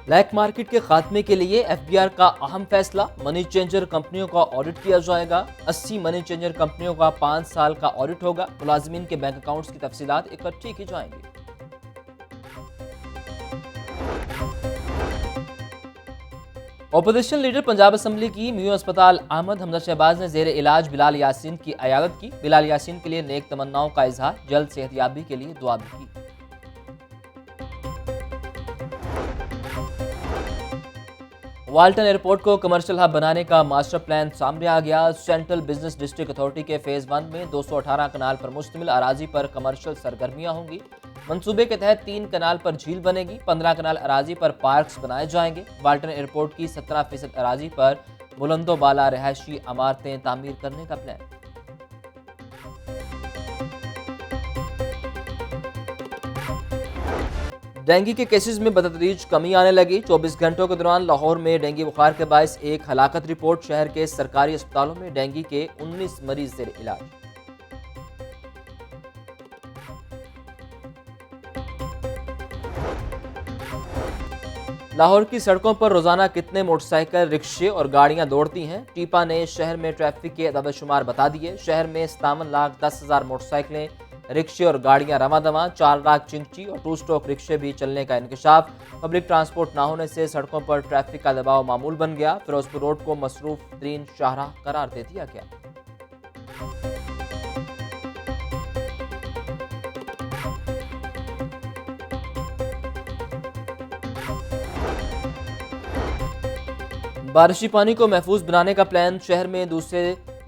Black market के खात्मे के लिए एफबीआर का अहम फैसला, मनी चेंजर कंपनियों का ऑडिट किया जाएगा। 80 मनी चेंजर कंपनियों का 5 साल का ऑडिट होगा। मुलाजिमीन के बैंक अकाउंट्स की तफसीलात इकट्ठी की जाएंगी। ऑपोजिशन लीडर पंजाब असम्बली की म्यू अस्पताल अहमद हमजा शहबाज ने जेर इलाज बिलाल यासीन की अयादत की। बिलाल यासीन के लिए नेक तमन्नाओं का इजहार, जल्द सेहतयाबी के लिए दुआ भी की। वाल्टन एयरपोर्ट को कमर्शियल हब बनाने का मास्टर प्लान सामने आ गया। सेंट्रल बिजनेस डिस्ट्रिक्ट अथॉरिटी के फेज 1 में 218 कनाल पर मुश्तमिल अराजी पर कमर्शियल सरगर्मियां होंगी। मंसूबे के तहत 3 कनाल पर झील बनेगी, 15 कनाल अराजी पर पार्क्स बनाए जाएंगे। वाल्टन एयरपोर्ट की 17% अराजी पर बुलंदो बाला रहायशी इमारतें तामीर करने का प्लान। डेंगू के केसेस में बतदरीज कमी आने लगी। 24 घंटों के दौरान लाहौर में डेंगू बुखार के बायस एक हलाकत रिपोर्ट। शहर के सरकारी अस्पतालों में डेंगू के 19 मरीज जेर इलाज। लाहौर की सड़कों पर रोजाना कितने मोटरसाइकिल, रिक्शे और गाड़ियां दौड़ती हैं? टीपा ने शहर में ट्रैफिक के अदद शुमार बता दिए। शहर में 57,10,000 मोटरसाइकिलें, रिक्शे और गाड़ियां रवादवा, 4 लाख चिंची और 2 स्टॉक रिक्शे भी चलने का इंकशाफ। पब्लिक ट्रांसपोर्ट ना होने से सड़कों पर ट्रैफिक का दबाव मामूल बन गया। फिरोजपुर रोड को मसरूफ तरीन शाहराह करार दे दिया गया। बारिशी पानी को महफूज बनाने का प्लान। शहर में दूसरे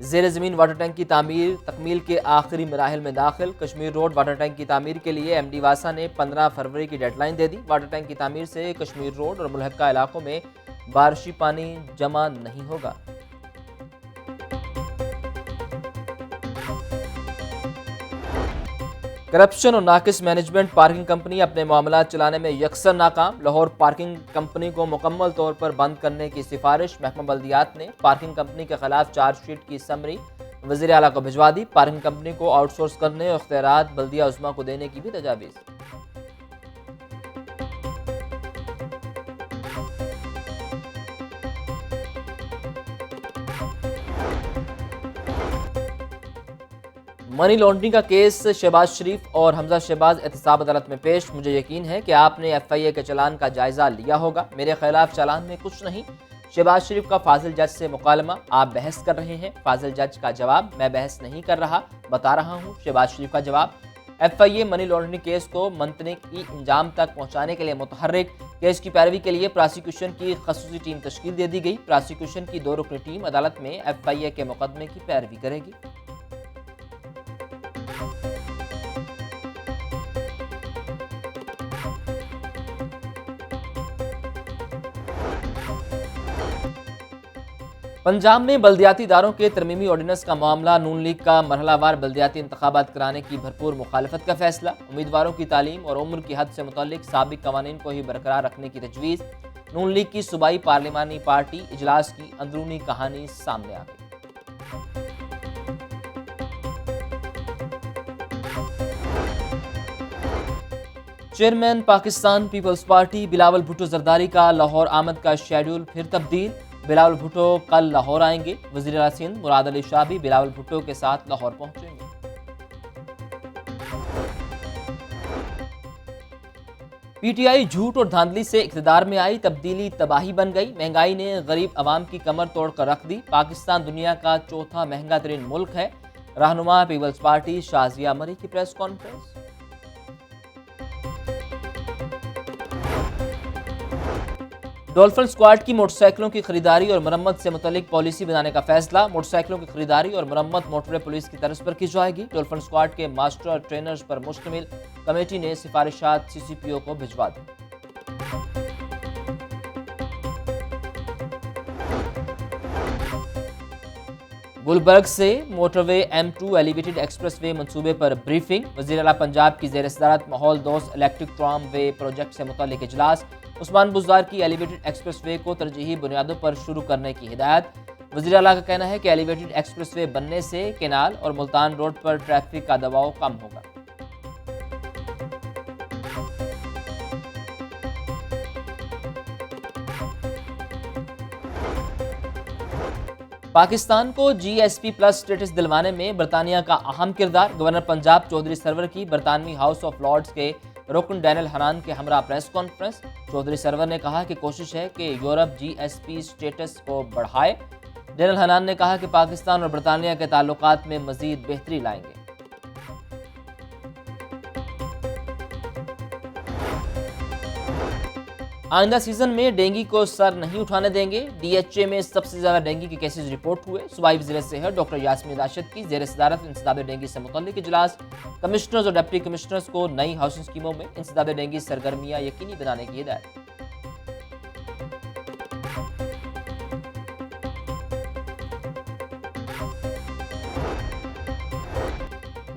जेर ज़मीन वाटर टैंक की तामीर तकमील के आखिरी मराहिल में दाखिल। कश्मीर रोड वाटर टैंक की तामीर के लिए एमडी वासा ने 15 फरवरी की डेडलाइन दे दी। वाटर टैंक की तामीर से कश्मीर रोड और मुलहक्का इलाकों में बारिशी पानी जमा नहीं होगा। करप्शन और नाकिस मैनेजमेंट। पार्किंग कंपनी अपने मामलात चलाने में यकसर नाकाम। लाहौर पार्किंग कंपनी को मुकम्मल तौर पर बंद करने की सिफारिश। महकमा बल्दियात ने पार्किंग कंपनी के खिलाफ चार्जशीट की समरी वज़ीर आला को भिजवा दी। पार्किंग कंपनी को आउटसोर्स करने और इख्तियारात बल्दिया उस्मा को देने की भी तजावीज़। मनी लॉन्ड्रिंग का केस। शहबाज शरीफ और हमजा शहबाज एहतसाब अदालत में पेश। मुझे यकीन है कि आपने एफआईए के चालान का जायजा लिया होगा। मेरे खिलाफ चालान में कुछ नहीं। शहबाज शरीफ का फाजिल जज से मुकालमा। आप बहस कर रहे हैं। फाजिल जज का जवाब, मैं बहस नहीं कर रहा, बता रहा हूँ। शहबाज शरीफ का जवाब, एफआईए मनी लॉन्ड्रिंग केस को मंतनिक ई इंजाम तक पहुँचाने के लिए मुतहर्रिक। केस की पैरवी के लिए प्रोसिक्यूशन की खसूसी टीम तश्कील दे दी गई। प्रोसिक्यूशन की 2 रुकनी टीम अदालत में एफआईए के मुकदमे की पैरवी करेगी। पंजाब में बल्दियाती इदारों के तरमीमी ऑर्डिनेंस का मामला। नून लीग का मरहलावार बल्दियाती इंतखाबात कराने की भरपूर मुखालफत का फैसला। उम्मीदवारों की तालीम और उम्र की हद से मुतल्लिक साबिक कवानीन को ही बरकरार रखने की तजवीज़। नून लीग की सूबाई पार्लिमानी पार्टी इजलास की अंदरूनी कहानी सामने आ गई। Chairman Pakistan People's Party Bilawal Bhutto Zardari का लाहौर आमद का शेड्यूल फिर तब्दील। बिलावल भुट्टो कल लाहौर आएंगे। वज़ीर आला सिंध मुराद अली शाह भी बिलावल भुट्टो के साथ लाहौर पहुंचेंगे। पीटीआई झूठ और धांधली से इक़्तिदार में आई, तब्दीली तबाही बन गई। महंगाई ने गरीब अवाम की कमर तोड़ कर रख दी। पाकिस्तान दुनिया का चौथा महंगा तरीन मुल्क है। रहनुमा पीपल्स पार्टी शाजिया मरी की प्रेस कॉन्फ्रेंस। डॉल्फिन स्क्वाड की मोटरसाइकिलों की खरीदारी और मरम्मत से मुतल्लिक पॉलिसी बनाने का फैसला। मोटरसाइकिलों की खरीदारी और मरम्मत मोटरवे पुलिस की तर्ज पर की जाएगी। डॉल्फिन स्क्वाड के मास्टर और ट्रेनर्स पर मुश्तमिल कमेटी ने सिफारिशात सीसीपीओ को भिजवा दी। गुलबर्ग से मोटरवे M2 एलिवेटेड एक्सप्रेसवे मंसूबे पर ब्रीफिंग। वज़ीर आला पंजाब की ज़ेर सदारत माहौल दोस्त इलेक्ट्रिक ट्राम वे प्रोजेक्ट से मुतल्लिक इजलास। उस्मान बुज़दार की एलिवेटेड एक्सप्रेसवे को तरजीही बुनियादों पर शुरू करने की हिदायत। वज़ीर आला का कहना है कि एलिवेटेड एक्सप्रेसवे बनने से केनाल और मुल्तान रोड पर ट्रैफिक का दबाव कम होगा। पाकिस्तान को GSP प्लस स्टेटस दिलवाने में बरतानिया का अहम किरदार। गवर्नर पंजाब चौधरी सरवर की बरतानवी हाउस ऑफ लॉर्ड्स के रुकन डैनियल हनान के हमरा प्रेस कॉन्फ्रेंस। चौधरी सरवर ने कहा कि कोशिश है कि यूरोप GSP स्टेटस को बढ़ाए। डैनियल हनान ने कहा कि पाकिस्तान और बरतानिया के ताल्लुकात में मजीद बेहतरी लाएंगे। आइंदा सीजन में डेंगू को सर नहीं उठाने देंगे। DHA में सबसे ज्यादा डेंगू के केसेस रिपोर्ट हुए। सूबाई वज़ीर सेहत डॉक्टर यास्मीन राशिद की ज़ेर सदारत इंसदाद डेंगू से मुतल्लिक इजलास। कमिश्नर्स और डिप्टी कमिश्नर्स को नई हाउसिंग स्कीमों में इंसदाद डेंगू सरगर्मियां यकीनी बनाने की हिदायत।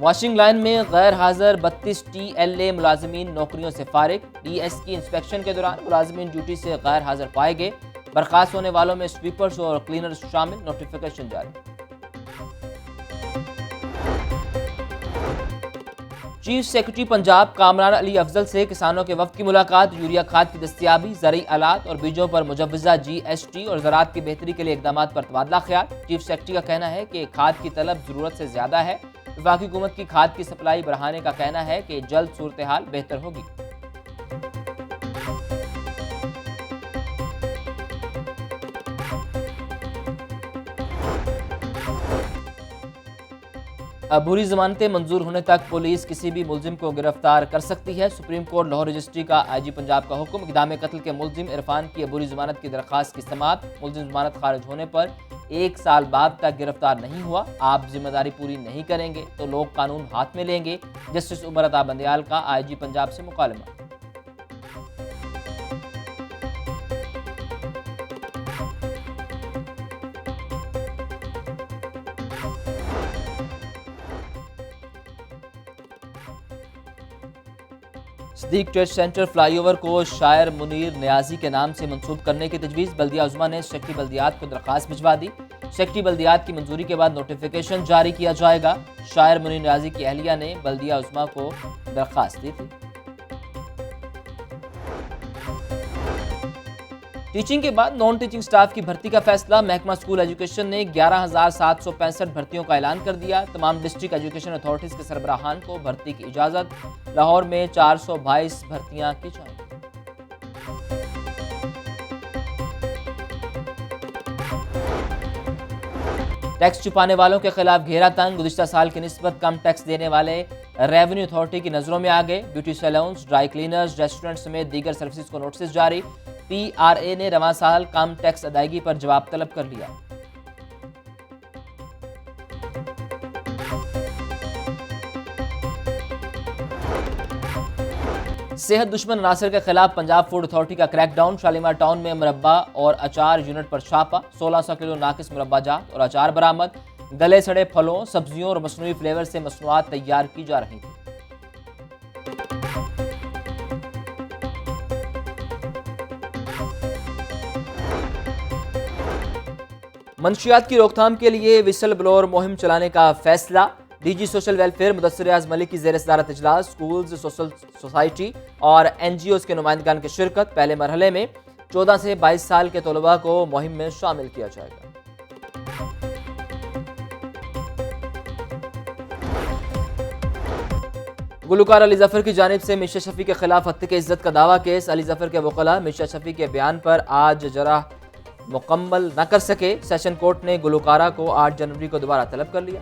वॉशिंग लाइन में गैर हाजिर 32 TLA मुलाजमीन नौकरियों से फारिग। DS की इंस्पेक्शन के दौरान मुलाजमीन ड्यूटी से गैर हाजिर पाए गए। बर्खास्त होने वालों में स्वीपर्स और क्लीनर्स शामिल। नोटिफिकेशन जारी। चीफ सेक्रेटरी पंजाब कामरान अली अफजल से किसानों के वफ्द की मुलाकात। यूरिया खाद की दस्तियाबी, ज़रई आलात और बीजों पर मुजव्वज़ा GST और ज़राअत की बेहतरी के लिए इक़दाम पर तबादला ख्याल। चीफ सेक्रेटरी का कहना है कि खाद की तलब ज़रूरत से ज़्यादा है। वफाकी हुकूमत की खाद की सप्लाई बढ़ाने का कहना है कि जल्द सूरत हाल बेहतर होगी। अबूरी जमानतें मंजूर होने तक पुलिस किसी भी मुलजिम को गिरफ्तार कर सकती है। सुप्रीम कोर्ट लाहौर रजिस्ट्री का IG पंजाब का हुक्म। इक़दाम कत्ल के मुलजिम इरफान की अबूरी जमानत की दरख्वास्त की समाअत। मुलजिम जमानत खारिज होने पर 1 साल बाद तक गिरफ्तार नहीं हुआ। आप जिम्मेदारी पूरी नहीं करेंगे तो लोग कानून हाथ में लेंगे। जस्टिस उमर अता बंदयाल का IG पंजाब से मुकालमा। सदीक ट्रेड सेंटर फ्लाईओवर को शायर मुनीर न्याजी के नाम से मंसूब करने की तजवीज़। बल्दिया उज़्मा ने सेक्रेटरी बल्दियात को दरख्वास्त भिजवा दी। सेक्रेटरी बल्दियात की मंजूरी के बाद नोटिफिकेशन जारी किया जाएगा। शायर मुनीर न्याजी की अहलिया ने बल्दिया उज़्मा को दरख्वास्त दी थी। टीचिंग के बाद नॉन टीचिंग स्टाफ की भर्ती का फैसला। महकमा स्कूल एजुकेशन ने 11,765 भर्तियों का ऐलान कर दिया। तमाम डिस्ट्रिक्ट एजुकेशन अथॉरिटीज के सरबराहान को भर्ती की इजाजत। लाहौर में 422 भर्तियां की जाएंगी। टैक्स छुपाने वालों के खिलाफ घेरा तंग। गुज़िश्ता साल की निस्बत कम टैक्स देने वाले रेवेन्यू अथॉरिटी की नजरों में आ गए। Beauty saloons, dry cleaners, restaurant समेत दीगर सर्विसेज को नोटिस जारी। PRA ने रवां साल कम टैक्स अदायगी पर जवाब तलब कर लिया। सेहत दुश्मन अनासर के खिलाफ पंजाब फूड अथॉरिटी का क्रैकडाउन। शालीमार टाउन में मुरब्बा और अचार यूनिट पर छापा। 1600 किलो नाकिस मुरब्बा जात और अचार बरामद। गले सड़े फलों, सब्जियों और मसनूई फ्लेवर से मसनूआत तैयार की जा रही थी। मंशियात की रोकथाम के लिए विसल ब्लोअर मुहिम चलाने का फैसला। DG सोशल वेलफेयर मुदस्सिर रियाज मलिक की ज़ेर सदारत इजलास। स्कूल्स, सोशल सोसाइटी और NGOs के नुमाइंदगान की शिरकत। पहले मरहले में 14 से 22 साल के तलबा को मुहिम में शामिल किया जाएगा। गुलकार अली जफर की जानिब से मिर्शा शफी के खिलाफ हत्या के इज्जत का दावा केस। अली जफर के वकला मिर्शा शफी के बयान पर आज जरा मुकम्मल न कर सके। सेशन कोर्ट ने गुलकारा को 8 जनवरी को दोबारा तलब कर लिया।